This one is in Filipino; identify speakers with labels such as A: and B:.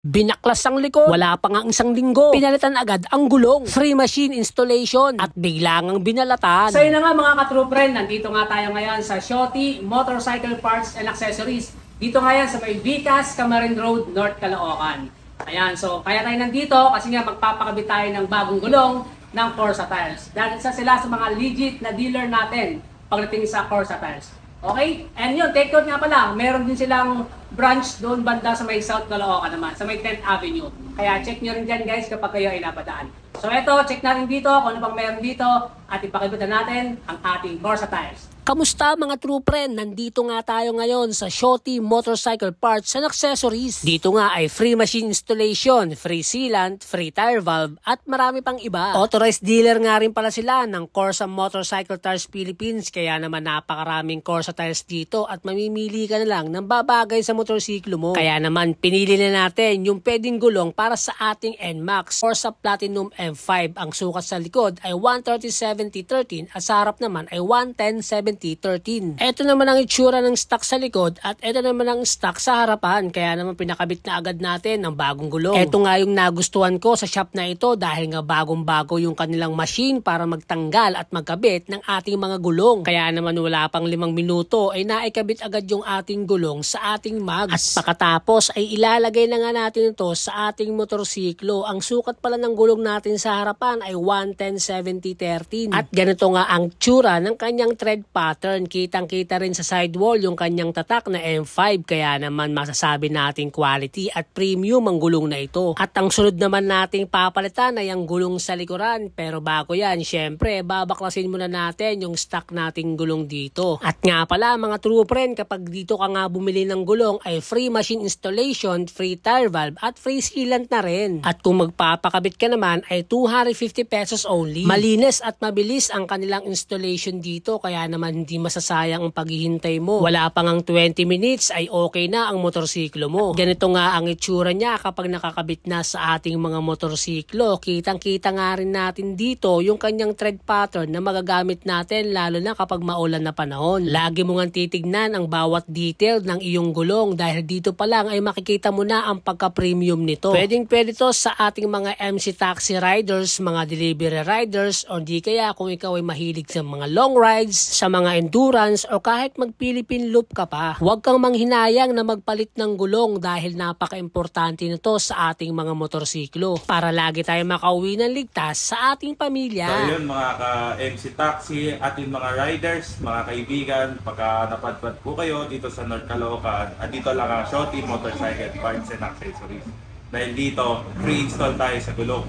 A: Binaklas ang likod, wala pa nga isang linggo, pinalitan agad ang gulong, free machine installation, at bigla ngang binalatan.
B: So yun na nga mga ka-true friend, nandito nga tayo ngayon sa Shotty Motorcycle Parts and Accessories. Dito nga yan sa may Vicas, Camarin Road, North Caloocan. Ayan, so kaya tayo nandito kasi nga magpapakabit tayo ng bagong gulong ng Corsa Tires. Dahil isa sila sa mga legit na dealer natin pagdating sa Corsa Tires. Okay? And yun, take note nga pala, meron din silang branch doon banda sa may South Caloocan naman, sa may 10th Avenue. Kaya check nyo rin dyan guys kapag kayo ay napadaan. So eto, check natin dito kung ano pang meron dito at ipakibutan natin ang ating Corsa Tires.
A: Kamusta mga true friend? Nandito nga tayo ngayon sa Shotty Motorcycle Parts and Accessories. Dito nga ay free machine installation, free sealant, free tire valve at marami pang iba. Authorized dealer nga rin pala sila ng Corsa Motorcycle Tires Philippines, kaya naman napakaraming Corsa Tires dito at mamimili ka na lang ng babagay sa motorsiklo mo. Kaya naman pinili na natin yung pwedeng gulong para sa ating NMAX. Corsa Platinum M5, ang sukat sa likod ay 130/70/13 at sa harap naman ay 110/70/13. Ito naman ang itsura ng stock sa likod at ito naman ang stock sa harapan, kaya naman pinakabit na agad natin ang bagong gulong. Ito nga yung nagustuhan ko sa shop na ito dahil nga bagong-bago yung kanilang machine para magtanggal at magkabit ng ating mga gulong. Kaya naman wala pang 5 minuto ay naikabit agad yung ating gulong sa ating mags. At pagkatapos ay ilalagay na nga natin ito sa ating motorsiklo. Ang sukat pala ng gulong natin sa harapan ay 110/70/13 at ganito nga ang tsura ng kanyang tread pattern. Kitang-kita rin sa sidewall yung kanyang tatak na M5, kaya naman masasabi nating quality at premium ang gulong na ito. At ang sunod naman nating papalitan ay ang gulong sa likuran. Pero bago yan, syempre babaklasin muna natin yung stock nating gulong dito. At nga pala mga true friend, kapag dito ka nga bumili ng gulong ay free machine installation, free tire valve at free sealant na rin. At kung magpapakabit ka naman ay 250 pesos only. Malinis at mabilis ang kanilang installation dito, kaya naman hindi masasayang ang paghihintay mo. Wala pang ang 20 minutes ay okay na ang motorsiklo mo. Ganito nga ang itsura niya kapag nakakabit na sa ating mga motorsiklo. Kitang-kita nga rin natin dito yung kanyang tread pattern na magagamit natin lalo na kapag maulan na panahon. Lagi mo nga titignan ang bawat detail ng iyong gulong dahil dito pa lang ay makikita mo na ang pagka-premium nito. Pwedeng-pwede to sa ating mga MC taxi riders, mga delivery riders, o di kaya kung ikaw ay mahilig sa mga long rides, sa mga endurance, o kahit mag-Philippine loop ka pa. Huwag kang manghinayang na magpalit ng gulong dahil napaka-importante nito sa ating mga motorsiklo para lagi tayo makauwi ng ligtas sa ating pamilya.
C: So yun mga ka-MC Taxi, ating mga riders, mga kaibigan, pagka napadpad po kayo dito sa North Caloocan, at dito lang ang Shotty Motorcycle Parts and Accessories. Dahil dito, free install tayo sa gulong.